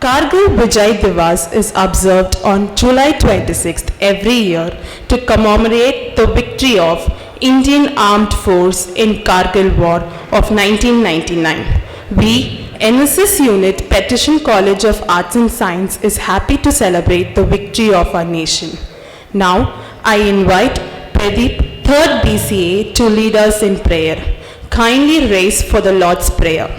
Kargil Vijay Divas is observed on July 26th every year to commemorate the victory of Indian Armed Force in Kargil War of 1999. We, NSS Unit Petition College of Arts and Science, is happy to celebrate the victory of our nation. Now, I invite Pradeep, 3rd BCA, to lead us in prayer. Kindly raise for the Lord's Prayer.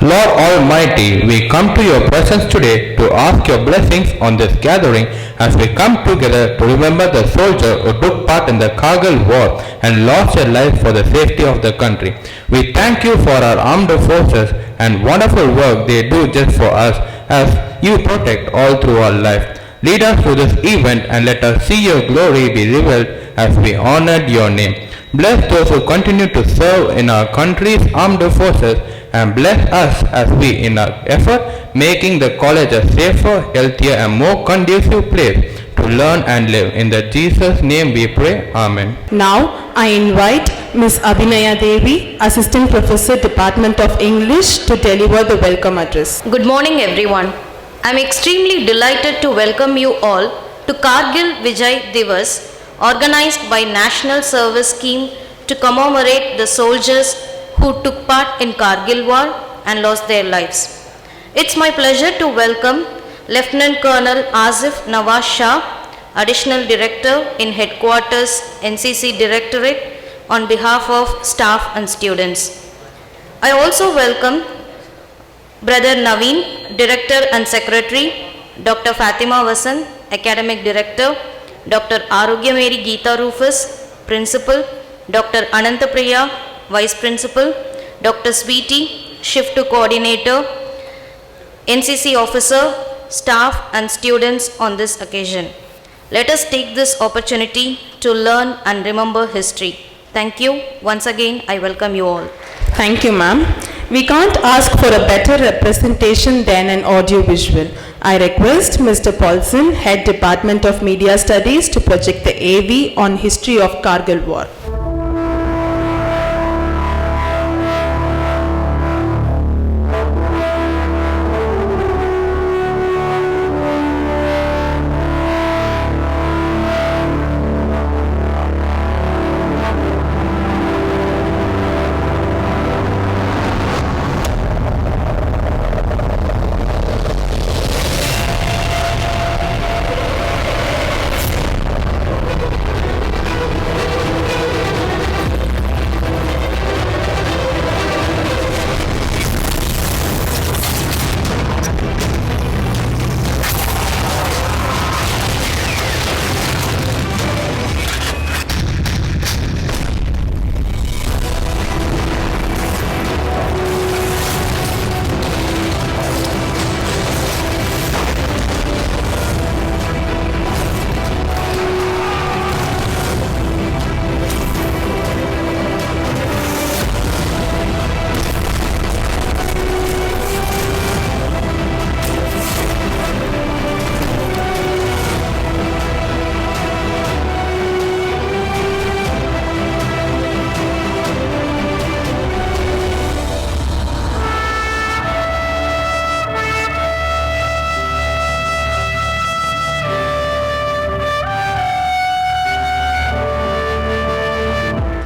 Lord Almighty, we come to your presence today to ask your blessings on this gathering as we come together to remember the soldiers who took part in the Kargil war and lost their lives for the safety of the country. We thank you for our armed forces and wonderful work they do just for us as you protect all through our life. Lead us through this event and let us see your glory be revealed as we honor your name. Bless those who continue to serve in our country's armed forces and bless us as we, in our effort, making the college a safer, healthier and more conducive place to learn and live. In the Jesus' name we pray. Amen. Now, I invite Ms. Abhinaya Devi, Assistant Professor, Department of English, to deliver the welcome address. Good morning, everyone. I am extremely delighted to welcome you all to Kargil Vijay Divas, organized by National Service Scheme to commemorate the soldiers who took part in Kargil War and lost their lives. It's my pleasure to welcome Lieutenant Colonel Asif Nawaz Shah, Additional Director in Headquarters NCC Directorate, on behalf of staff and students. I also welcome Brother Naveen, Director and Secretary, Dr. Fatima Vasan, Academic Director, Dr. Arogyameri Geeta Rufus, Principal, Dr. Anantapriya, Vice Principal, Dr. Sweetie, Shift Coordinator, NCC Officer, staff and students on this occasion. Let us take this opportunity to learn and remember history. Thank you. Once again, I welcome you all. Thank you, ma'am. We can't ask for a better representation than an audio-visual. I request Mr. Paulson, Head Department of Media Studies, to project the AV on history of Kargil War.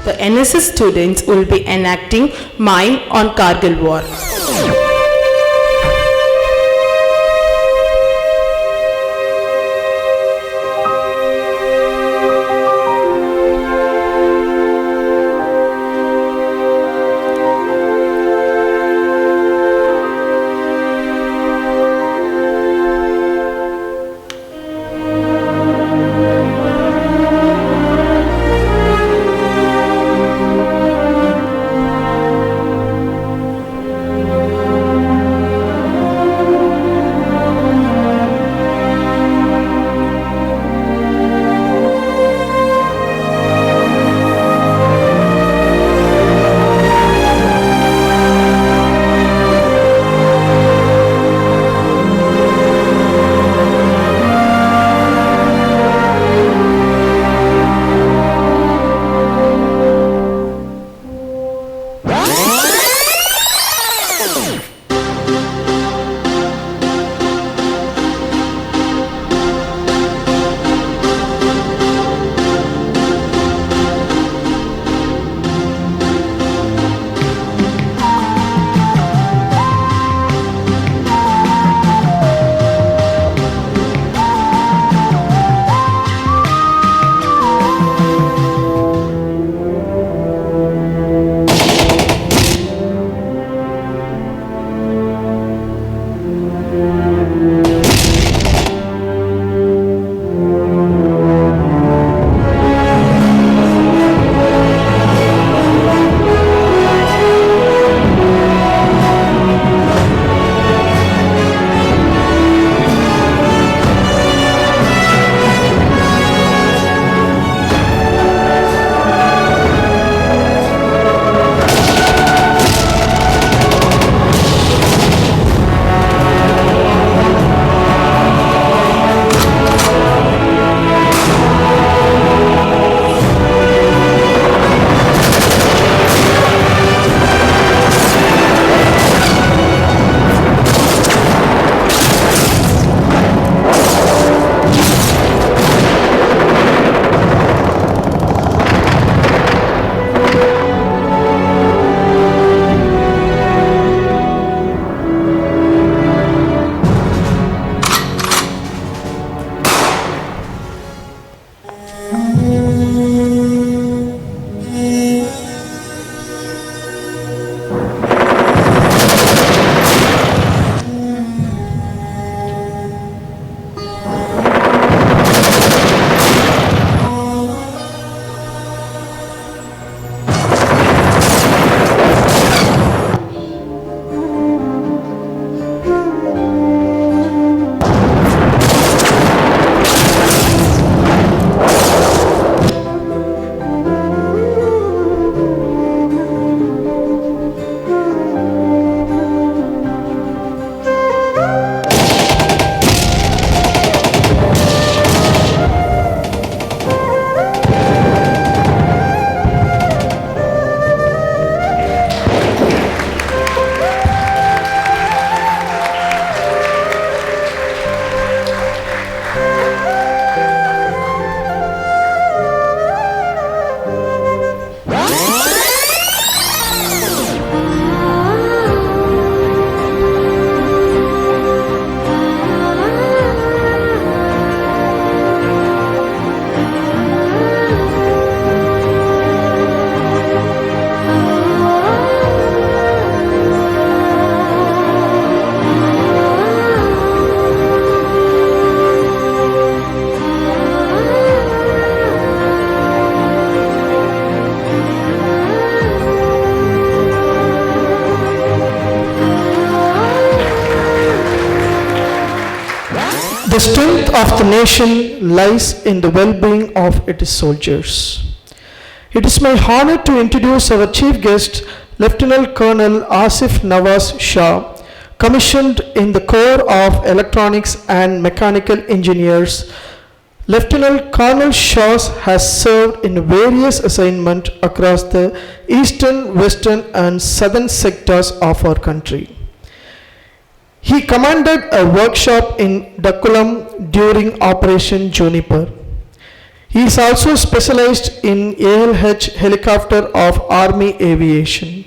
The NSS students will be enacting mime on Kargil War. The strength of the nation lies in the well-being of its soldiers. It is my honor to introduce our chief guest, Lieutenant Colonel Asif Nawaz Shah, commissioned in the Corps of Electronics and Mechanical Engineers. Lieutenant Colonel Shah has served in various assignments across the eastern, western and southern sectors of our country. He commanded a workshop in Dakulam during Operation Juniper. He is also specialized in ALH helicopter of Army Aviation.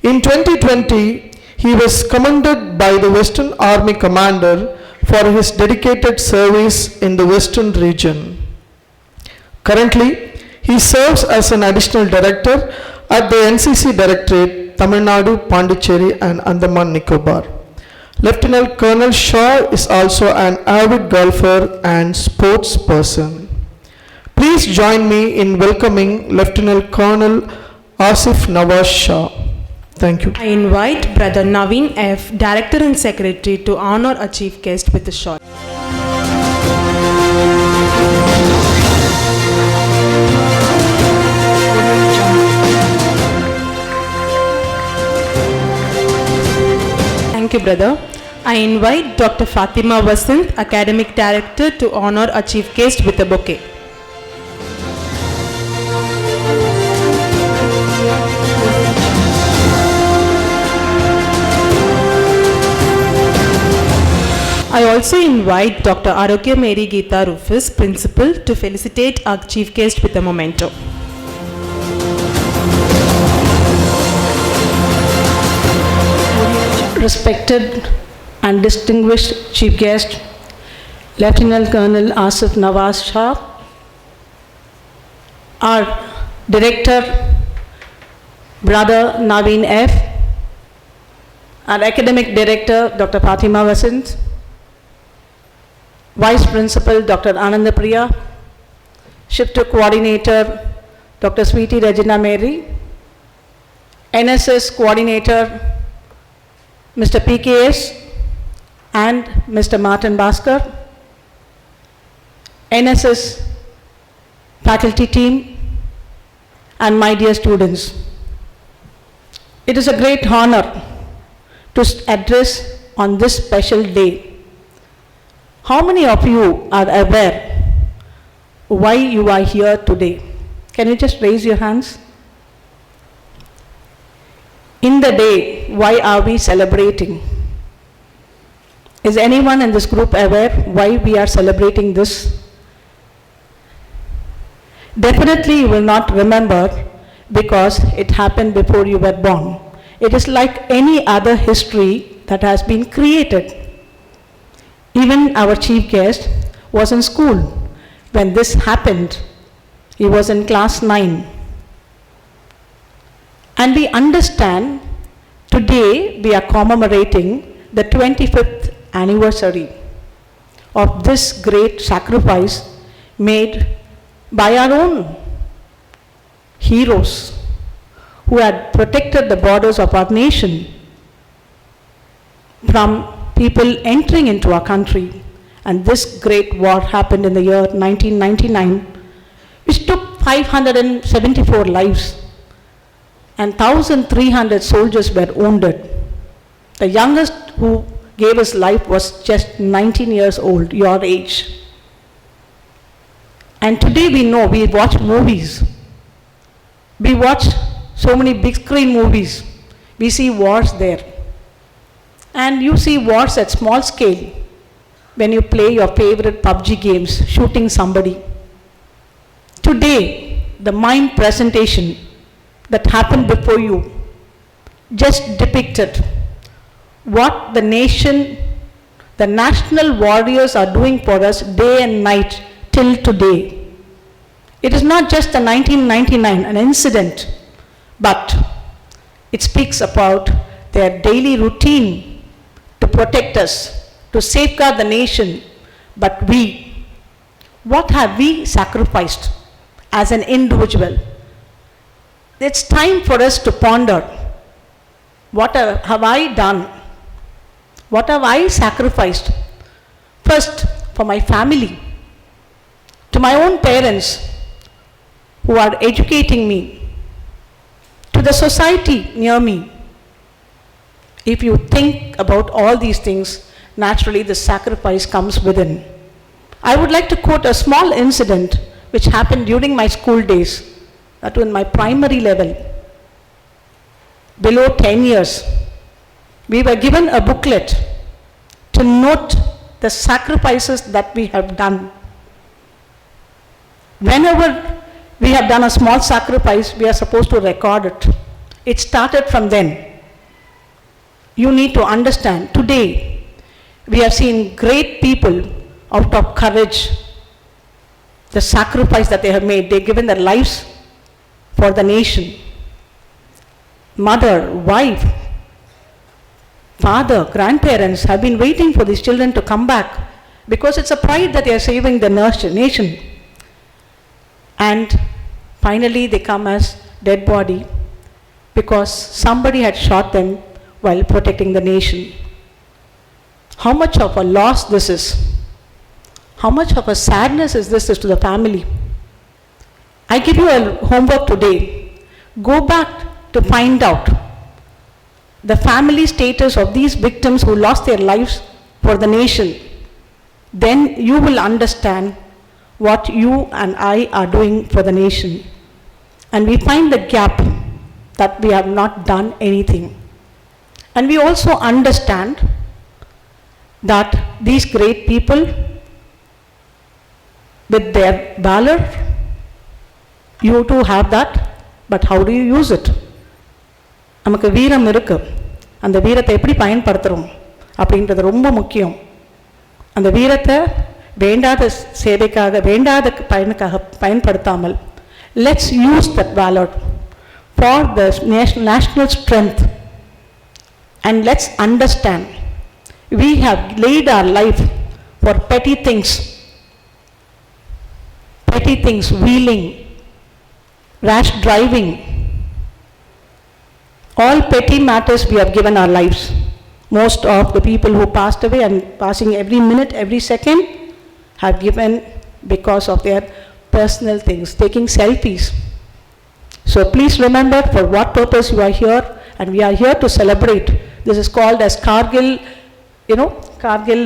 In 2020, he was commended by the Western Army Commander for his dedicated service in the Western region. Currently, he serves as an additional director at the NCC Directorate, Tamil Nadu, Pondicherry and Andaman Nicobar. Lieutenant Colonel Shah is also an avid golfer and sports person. Please join me in welcoming Lieutenant Colonel Asif Nawaz Shah. Thank you. I invite Brother Naveen F., Director and Secretary, to honor our chief guest with a shot. Thank you, brother. I invite Dr. Fatima Vasant, Academic Director, to honor our chief guest with a bouquet. I also invite Dr. Arogya Mary Geeta Rufus, Principal, to felicitate our chief guest with a memento. Respected and distinguished chief guest, Lieutenant Colonel Asif Nawaz Shah, our director, Brother Naveen F., our academic director, Dr. Fatima Vasant, Vice Principal, Dr. Anandapriya, Shifter Coordinator, Dr. Sweetie Regina Mary, NSS Coordinator, Mr. PKS and Mr. Martin Bhaskar, NSS faculty team, and my dear students. It is a great honor to address on this special day. How many of you are aware why you are here today? Can you just raise your hands? In the day, why are we celebrating? Is anyone in this group aware why we are celebrating this? Definitely you will not remember because it happened before you were born. It is like any other history that has been created. Even our chief guest was in school when this happened. He was in class 9. And we understand today we are commemorating the 25th anniversary of this great sacrifice made by our own heroes who had protected the borders of our nation from people entering into our country. And this great war happened in the year 1999, which took 574 lives and 1,300 soldiers were wounded. The youngest who gave his life was just 19 years old, your age. And today we know, we watch movies. We watch so many big screen movies. We see wars there. And you see wars at small scale when you play your favorite PUBG games, shooting somebody. Today, the mime presentation that happened before you just depicted what the nation, the national warriors are doing for us day and night till today. It is not just a 1999, an incident, but it speaks about their daily routine to protect us, to safeguard the nation. But we, what have we sacrificed as an individual? It's time for us to ponder, what have I done? What have I sacrificed First, for my family, to my own parents who are educating me, to the society near me. If you think about all these things, naturally the sacrifice comes within. I would like to quote a small incident which happened during my school days, that was in my primary level. Below 10 years, we were given a booklet to note the sacrifices that we have done. Whenever we have done a small sacrifice, we are supposed to record it. It started from then. You need to understand, today, we have seen great people out of courage, the sacrifice that they have made. They've given their lives for the nation. Mother, wife, father, grandparents have been waiting for these children to come back because it's a pride that they are saving the nation. And finally they come as dead body because somebody had shot them while protecting the nation. How much of a loss this is? How much of a sadness is this to the family? I give you a homework today. Go back to find out the family status of these victims who lost their lives for the nation. Then you will understand what you and I are doing for the nation. And we find the gap that we have not done anything. And we also understand that these great people, with their valor, you too have that, but how do you use it? நமக்கு வீரம் இருக்கு, அந்த வீரத்தை எப்படி பயன்படுத்துகிறோம் அப்படின்றது ரொம்ப முக்கியம். அந்த வீரத்தை வேண்டாத சேவைக்காக, வேண்டாத பயனுக்காக பயன்படுத்தாமல், let's use that valor for the national strength. And let's understand, we have laid our life for petty things, wheeling, rash driving, all petty matters we have given our lives. Most of the people who passed away and passing every minute, every second, have given because of their personal things, taking selfies. So please remember for what purpose you are here, and we are here to celebrate. This is called as Kargil, Kargil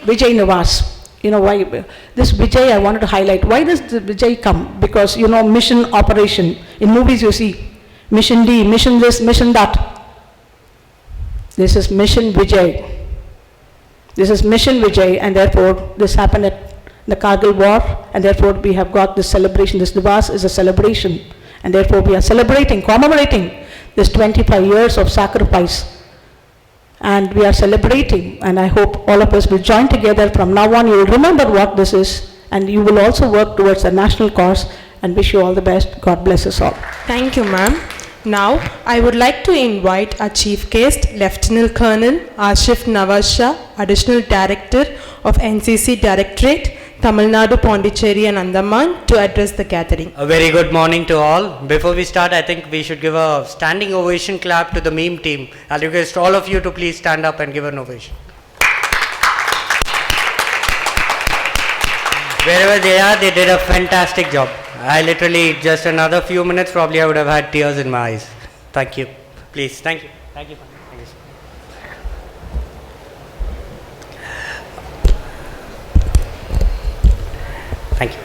Vijay Nivas. You know why this Vijay I wanted to highlight. Why does the Vijay come? Because mission operation. In movies you see mission D, mission this, mission that. This is mission Vijay. This is mission Vijay, and therefore this happened at the Kargil war, and therefore we have got this celebration. This Divas is a celebration, and therefore we are celebrating, commemorating this 25 years of sacrifice. And we are celebrating, and I hope all of us will join together. From now on, you will remember what this is, and you will also work towards a national cause, and wish you all the best. God bless us all. Thank you, ma'am. Now, I would like to invite our chief guest, Lieutenant Colonel Asif Nawaz Shah, Additional Director of NCC Directorate, Tamil Nadu, Pondicherry and Andaman, to address the gathering. A very good morning to all. Before we start, I think we should give a standing ovation clap to the meme team. I'll request all of you to please stand up and give an ovation. Wherever they are, they did a fantastic job. I literally, just another few minutes, probably I would have had tears in my eyes. Thank you. Please, thank you. Thank you. Thank you. Thank you.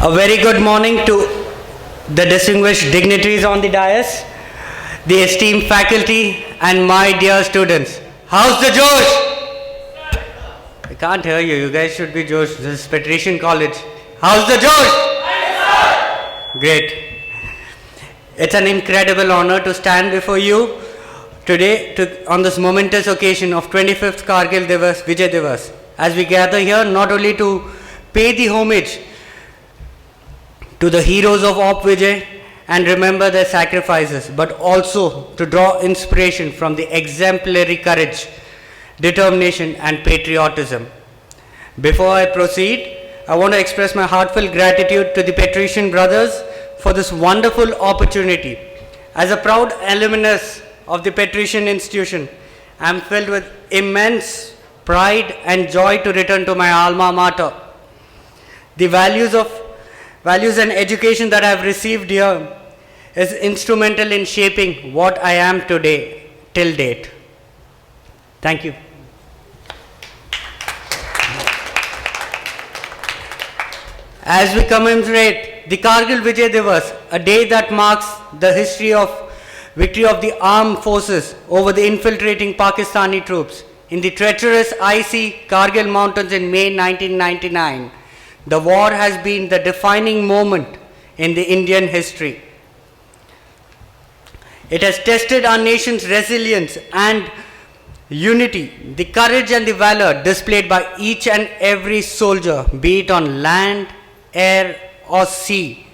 A very good morning to the distinguished dignitaries on the dais, the esteemed faculty, and my dear students. How's the Josh? I can't hear you. You guys should be Josh. This is Patrician College. How's the Josh? Great. It's an incredible honor to stand before you today on this momentous occasion of 25th Kargil Divas, Vijay Divas. As we gather here not only to pay the homage to the heroes of Op Vijay and remember their sacrifices, but also to draw inspiration from the exemplary courage, determination and patriotism. Before I proceed, I want to express my heartfelt gratitude to the Patrician brothers for this wonderful opportunity. As a proud alumnus of the patrician institution, I am filled with immense pride and joy to return to my alma mater. The values and education that I have received here is instrumental in shaping what I am today till date. Thank you. As we commemorate the Kargil Vijay Divas, a day that marks the history of victory of the armed forces over the infiltrating Pakistani troops in the treacherous icy Kargil mountains in May 1999, the war has been the defining moment in the Indian history. It has tested our nation's resilience and unity, the courage and the valor displayed by each and every soldier, be it on land, air or sea,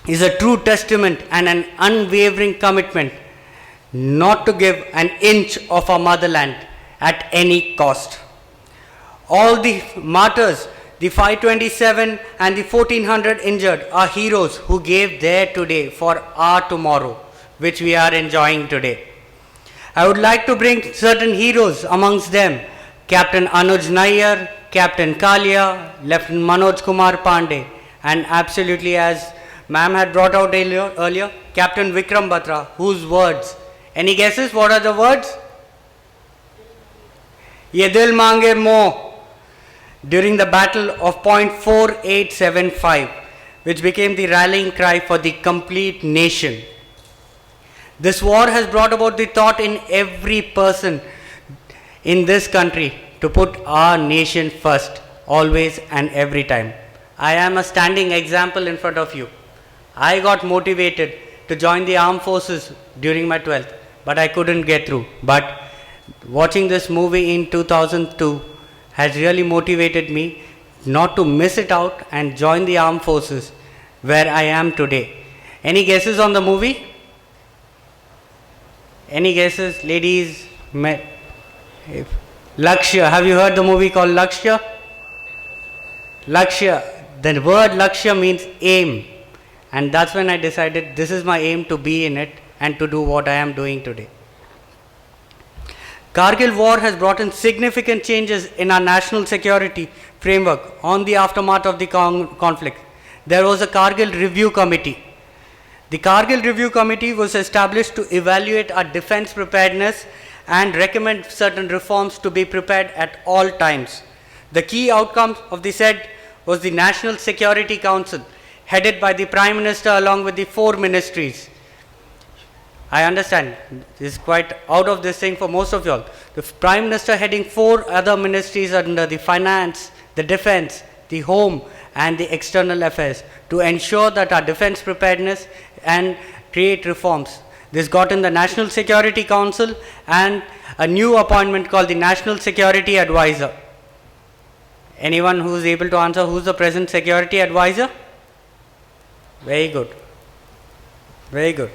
is a true testament and an unwavering commitment not to give an inch of our motherland at any cost. All the martyrs, the 527 and the 1400 injured, are heroes who gave their today for our tomorrow, which we are enjoying today. I would like to bring certain heroes amongst them: Captain Anuj Nayyar, Captain Kalia, Lieutenant Manoj Kumar Pandey, and absolutely, as ma'am had brought out earlier, Captain Vikram Batra, whose words, any guesses what are the words? Ye dil mange mo, during the battle of point 4875, which became the rallying cry for the complete nation. This war has brought about the thought in every person in this country to put our nation first, always and every time. I am a standing example in front of you. I got motivated to join the armed forces during my 12th, but I couldn't get through. But watching this movie in 2002 has really motivated me not to miss it out and join the armed forces where I am today. Any guesses on the movie? Any guesses, ladies? Lakshya. Have you heard the movie called Lakshya? Lakshya. The word Lakshya means aim. And that's when I decided this is my aim, to be in it and to do what I am doing today. Kargil war has brought in significant changes in our national security framework on the aftermath of the conflict. There was a Kargil Review Committee. The Kargil Review Committee was established to evaluate our defense preparedness and recommend certain reforms to be prepared at all times. The key outcome of the said was the National Security Council, headed by the Prime Minister along with the 4 ministries. I understand this is quite out of this thing for most of you all. The Prime Minister heading 4 other ministries under the finance, the defense, the home and the external affairs to ensure that our defense preparedness and create reforms. This got in the National Security Council and a new appointment called the National Security Advisor. Anyone who is able to answer who is the present Security Advisor? Very good. Very good.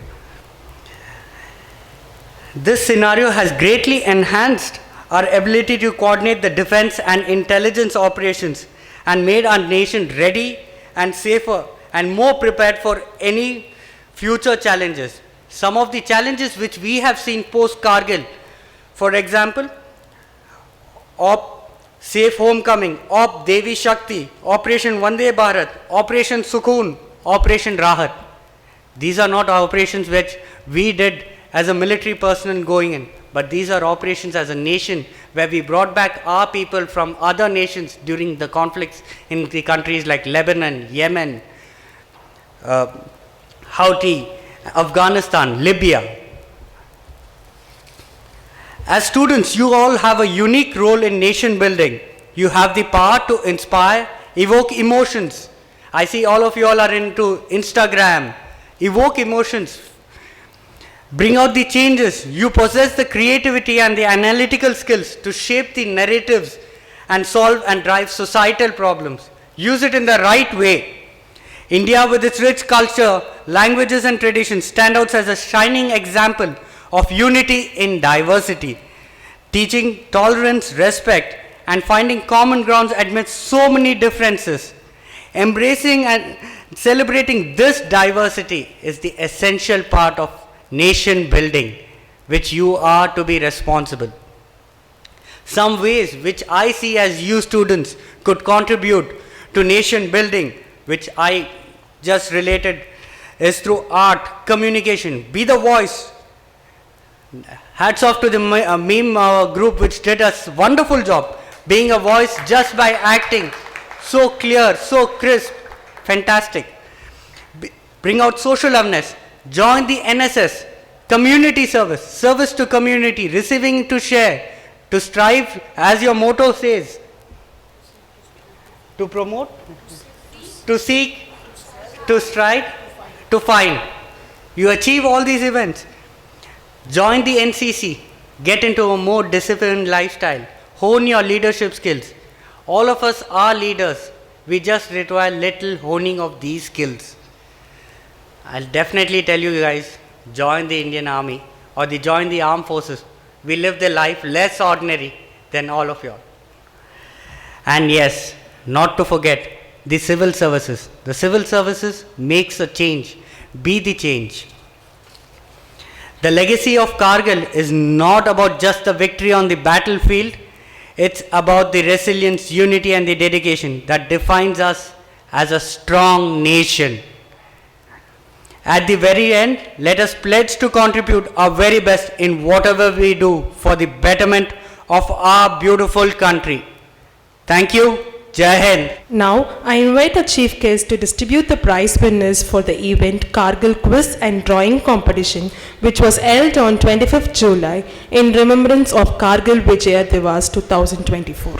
This scenario has greatly enhanced our ability to coordinate the defense and intelligence operations and made our nation ready and safer and more prepared for any future challenges. Some of the challenges which we have seen post-Kargil, for example, Safe Homecoming, Devi Shakti, Operation Vande Bharat, Operation Sukoon, Operation Rahat. These are not operations which we did as a military person going in, but these are operations as a nation where we brought back our people from other nations during the conflicts in the countries like Lebanon, Yemen, Houthi, Afghanistan, Libya. As students, you all have a unique role in nation building. You have the power to inspire, evoke emotions. I see all of you all are into Instagram. Evoke emotions. Bring out the changes. You possess the creativity and the analytical skills to shape the narratives and solve and drive societal problems. Use it in the right way. India, with its rich culture, languages and traditions, stands out as a shining example of unity in diversity, teaching tolerance, respect, and finding common grounds amidst so many differences. Embracing and celebrating this diversity is the essential part of nation building. which you are to be responsible. Some ways which I see as you students could contribute to nation building, which I just related, is through art, communication, be the voice. Hats off to the meme group which did a wonderful job being a voice just by acting. So clear, so crisp, fantastic. Bring out social awareness, join the NSS, community service, service to community, receiving to share, to strive, as your motto says, to promote, to seek, to strive, to find. You achieve all these events. Join the NCC, get into a more disciplined lifestyle, hone your leadership skills. All of us are leaders. We just require little honing of these skills. I'll definitely tell you guys, join the Indian Army or join the armed forces. We live the life less ordinary than all of you. And yes, not to forget the civil services. The civil services makes a change. Be the change. The legacy of Kargil is not about just the victory on the battlefield. It's about the resilience, unity and the dedication that defines us as a strong nation. At the very end, let us pledge to contribute our very best in whatever we do for the betterment of our beautiful country. Thank you. Jai Hind. Now, I invite the chief guest to distribute the prize winners for the event Kargil Quiz and Drawing Competition, which was held on 25th July in remembrance of Kargil Vijay Divas 2024.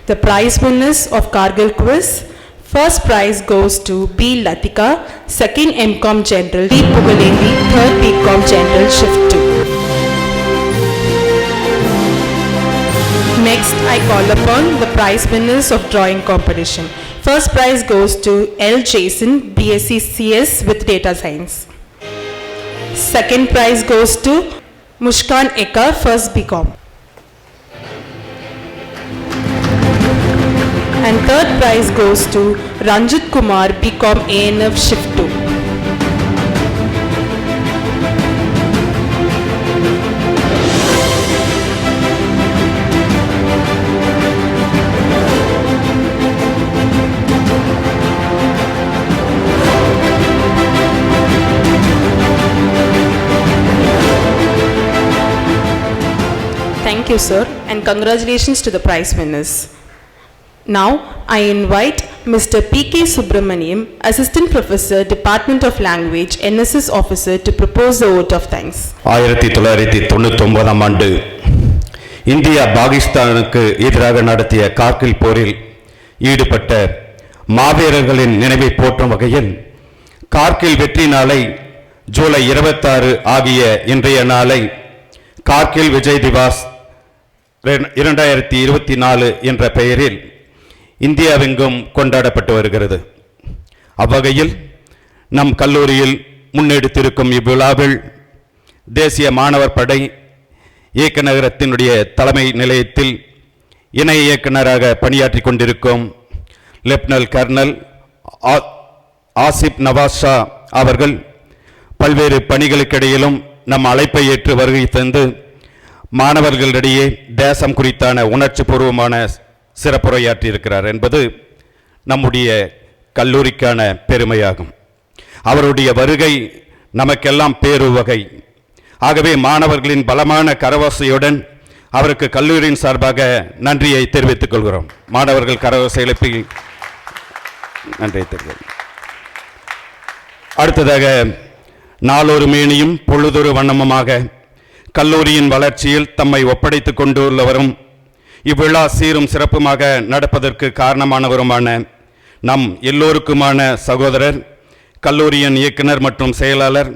The prize winners of Kargil Quiz: first prize goes to B. Latika, second MCom General, B. Pugalendi, third BCom General, Shift 2. Next, I call upon the prize winners of drawing competition. First prize goes to L. Jason, BSc CS with Data Science. Second prize goes to Mushkan Eka, first BCom. And third prize goes to Ranjit Kumar, BCom ANF Shift 2. Thank you, sir, and congratulations to the prize winners. Now, I invite Mr. P.K. Subramaniam, Assistant Professor, Department of Language, NSS Officer, to propose the vote of thanks. 1999 ஆண்டு India பாகிஸ்தானுக்கு எதிராக நடத்திய கார்கில் போரில் ஈடுபட்ட மாவீரர்களின் நினைவை போற்றும் வகையில் கார்கில் வெற்றி நாளை ஜூலை 26 ஆகிய இன்றைய நாளை கார்கில் விஜய் திவாஸ் 2024 என்ற பெயரில் இந்தியாவெங்கும் கொண்டாடப்பட்டு வருகிறது. அவ்வகையில் நம் கல்லூரியில் முன்னெடுத்திருக்கும் இவ்விழாவில் தேசிய மாணவர் படை இயக்குநரகத்தினுடைய தலைமை நிலையத்தில் இணை இயக்குநராக பணியாற்றி கொண்டிருக்கும் லெப்டினன்ட் கர்னல் ஆசிப் நவாஸ் ஷா அவர்கள் பல்வேறு பணிகளுக்கிடையிலும் நம் அழைப்பை ஏற்று வருகை தந்து மாணவர்களிடையே தேசம் குறித்தான உணர்ச்சி பூர்வமான சிறப்புரையாற்றி இருக்கிறார் என்பது நம்முடைய கல்லூரிக்கான பெருமையாகும். அவருடைய வருகை நமக்கெல்லாம் பேருவகை. ஆகவே மாணவர்களின் பலமான கரவோசையுடன் அவருக்கு கல்லூரியின் சார்பாக நன்றியை தெரிவித்துக் கொள்கிறோம். மாணவர்கள் கரவோசை எழுப்பி நன்றியை தெரிவிக்கிறோம். அடுத்ததாக நாளொரு மேனியும் பொழுதொரு வண்ணமுமாக கல்லூரியின் வளர்ச்சியில் தம்மை ஒப்படைத்துக் கொண்டுள்ளவரும் இவ்விழா சீரும் சிறப்புமாக நடப்பதற்கு காரணமானவருமான நம் எல்லோருக்குமான சகோதரர் கல்லூரியின் இயக்குனர் மற்றும் செயலாளர்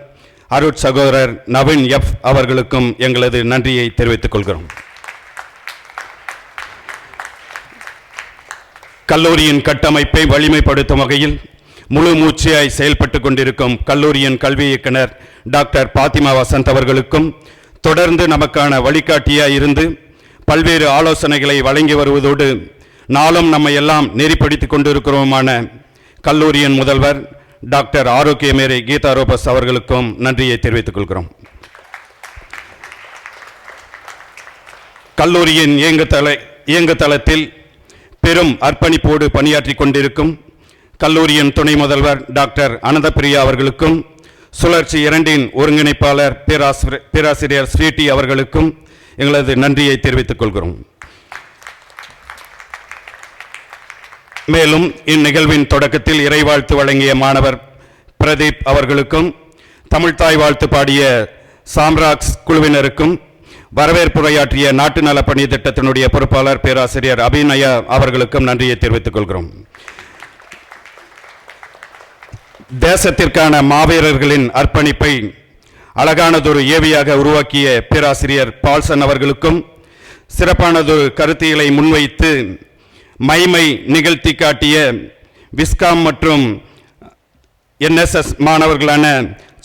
அருட் சகோதரர் நவீன் எஃப் அவர்களுக்கும் எங்களது நன்றியை தெரிவித்துக் கொள்கிறோம். கல்லூரியின் கட்டமைப்பை வலிமைப்படுத்தும் வகையில் முழு மூச்சியாய் செயல்பட்டு கொண்டிருக்கும் கல்லூரியின் கல்வி இயக்குனர் டாக்டர் பாத்திமா வசந்த் அவர்களுக்கும் தொடர்ந்து நமக்கான வழிகாட்டியாய் இருந்து பல்வேறு ஆலோசனைகளை வழங்கி வருவதோடு நாளும் நம்மை எல்லாம் நெறிப்படுத்திக் கொண்டிருக்கிறோமான கல்லூரியின் முதல்வர் டாக்டர் ஆரோக்கியமேரி கீதா ரோபஸ் அவர்களுக்கும் நன்றியை தெரிவித்துக் கொள்கிறோம். கல்லூரியின் இயங்குதளத்தில் பெரும் அர்ப்பணிப்போடு பணியாற்றி கொண்டிருக்கும் கல்லூரியின் துணை முதல்வர் டாக்டர் அனந்தபிரியா அவர்களுக்கும், சுழற்சி 2 ஒருங்கிணைப்பாளர் பேராசிரியர் ஸ்ரீடி அவர்களுக்கும் எங்களது நன்றியை தெரிவித்துக் கொள்கிறோம். மேலும் இந்நிகழ்வின் தொடக்கத்தில் இறைவாழ்த்து வழங்கிய மாணவர் பிரதீப் அவர்களுக்கும், தமிழ்தாய் வாழ்த்து பாடிய சாம்ராக்ஸ் குழுவினருக்கும், வரவேற்புரையாற்றிய நாட்டு நல பணி திட்டத்தினுடைய பொறுப்பாளர் பேராசிரியர் அபிநயா அவர்களுக்கும் நன்றியை தெரிவித்துக் கொள்கிறோம். தேசத்திற்கான மாவீரர்களின் அர்ப்பணிப்பை அழகானதொரு ஏவியாக உருவாக்கிய பேராசிரியர் பால்சன் அவர்களுக்கும், சிறப்பானதொரு கருத்தியலை முன்வைத்து மைமை நிகழ்த்தி காட்டிய விஸ்காம் மற்றும் NSS மாணவர்களான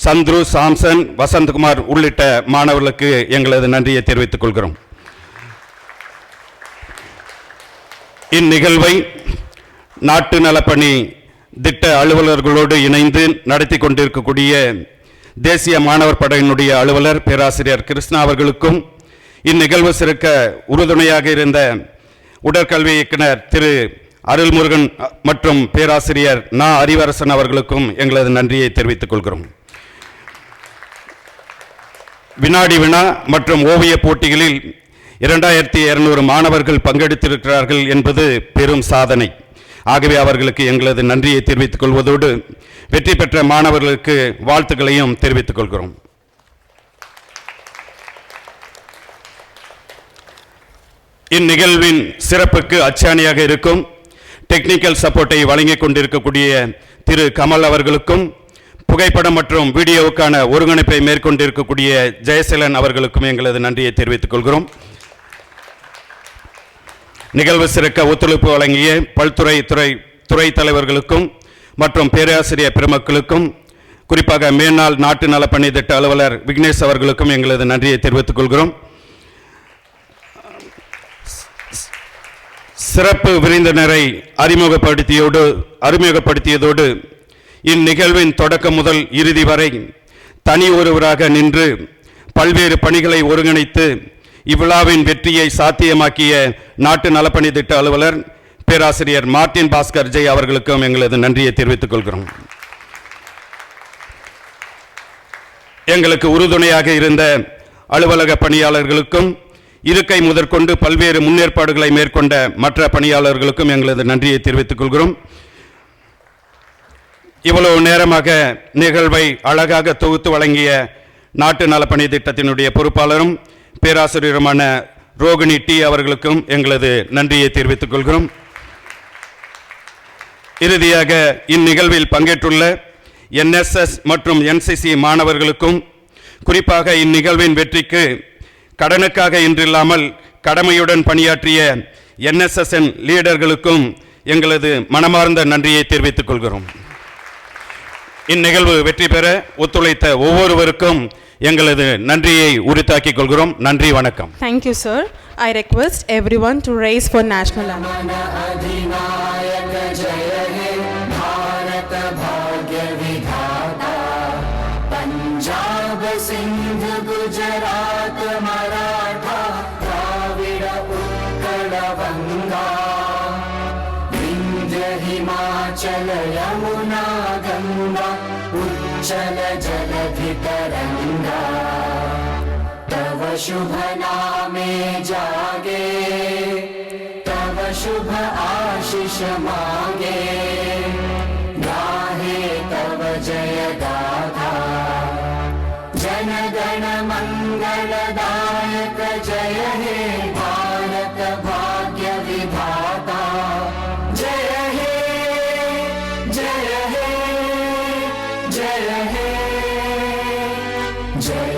சந்துரு, சாம்சன், வசந்தகுமார் உள்ளிட்ட மாணவர்களுக்கு எங்களது நன்றியை தெரிவித்துக் கொள்கிறோம். இந்நிகழ்வை நாட்டு நலப்பணி திட்ட அலுவலர்களோடு இணைந்து நடத்தி கொண்டிருக்கக்கூடிய தேசிய மாணவர் படையினுடைய அலுவலர் பேராசிரியர் கிருஷ்ணா அவர்களுக்கும், இந்நிகழ்வு சிறக்க உறுதுணையாக இருந்த உடற்கல்வி இயக்குனர் திரு அருள்முருகன் மற்றும் பேராசிரியர் நா அறிவரசன் அவர்களுக்கும் எங்களது நன்றியை தெரிவித்துக் கொள்கிறோம். வினாடி வினா மற்றும் ஓவிய போட்டிகளில் 2200 மாணவர்கள் பங்கெடுத்திருக்கிறார்கள் என்பது பெரும் சாதனை. ஆகவே அவர்களுக்கு எங்களது நன்றியை தெரிவித்துக் கொள்வதோடு வெற்றி பெற்ற மாணவர்களுக்கு வாழ்த்துக்களையும் தெரிவித்துக் கொள்கிறோம். இந்நிகழ்வின் சிறப்புக்கு அச்சாணியாக இருக்கும் டெக்னிக்கல் சப்போர்ட்டை வழங்கிக் கொண்டிருக்கக்கூடிய திரு கமல் அவர்களுக்கும், புகைப்படம் மற்றும் வீடியோவுக்கான ஒருங்கிணைப்பை மேற்கொண்டிருக்கக்கூடிய ஜெயசீலன் அவர்களுக்கும் எங்களது நன்றியை தெரிவித்துக் கொள்கிறோம். நிகழ்வு சிறக்க ஒத்துழைப்பு வழங்கிய பல்துறை துறை தலைவர்களுக்கும் மற்றும் பேராசிரியர் பெருமக்களுக்கும், குறிப்பாக மேனாள் நாட்டு நலப்பணி திட்ட அலுவலர் விக்னேஷ் அவர்களுக்கும் எங்களது நன்றியை தெரிவித்துக் கொள்கிறோம். சிறப்பு விருந்தினரை அறிமுகப்படுத்தியதோடு இந்நிகழ்வின் தொடக்கம் முதல் இறுதி வரை தனி ஒருவராக நின்று பல்வேறு பணிகளை ஒருங்கிணைத்து இவ்விழாவின் வெற்றியை சாத்தியமாக்கிய நாட்டு நலப்பணி திட்ட அலுவலர் பேராசிரியர் மார்ட்டின் பாஸ்கர் ஜெய் அவர்களுக்கும் எங்களது நன்றியை தெரிவித்துக் கொள்கிறோம். எங்களுக்கு உறுதுணையாக இருந்த அலுவலக பணியாளர்களுக்கும், இருக்கை முதற்கொண்டு பல்வேறு முன்னேற்பாடுகளை மேற்கொண்ட மற்ற பணியாளர்களுக்கும் எங்களது நன்றியை தெரிவித்துக் கொள்கிறோம். இவ்வளவு நேரமாக நிகழ்வை அழகாக தொகுத்து வழங்கிய நாட்டு நலப்பணி திட்டத்தினுடைய பொறுப்பாளரும் பேராசிரியருமான ரோகிணி டி அவர்களுக்கும் எங்களது நன்றியை தெரிவித்துக் கொள்கிறோம். இறுதியாக இந்நிகழ்வில் பங்கேற்றுள்ள NSS மற்றும் NCC மாணவர்களுக்கும், குறிப்பாக இந்நிகழ்வின் வெற்றிக்கு கடனுக்காக இன்றில்லாமல் கடமையுடன் பணியாற்றிய NSSN லீடர்களுக்கும் எங்களது மனமார்ந்த நன்றியை தெரிவித்துக் கொள்கிறோம். இந்நிகழ்வு வெற்றி பெற ஒத்துழைத்த ஒவ்வொருவருக்கும் எங்களது நன்றியை உரித்தாக்கிக் கொள்கிறோம். நன்றி, வணக்கம். Thank you, sir. I request everyone to raise for national anthem. Sindh Gujarat Maratha Dravid Utkal Ganga Vindhya Himachal Yamuna Ganga उच्चल जलधि तरंगा तव शुभ नामे जागे तव शुभ आशीष मांगे गाहे तव जय गाथा जनगण मंगलदायक जय हे भारत भाग्य विधाता जय हे जय हे जय हे जय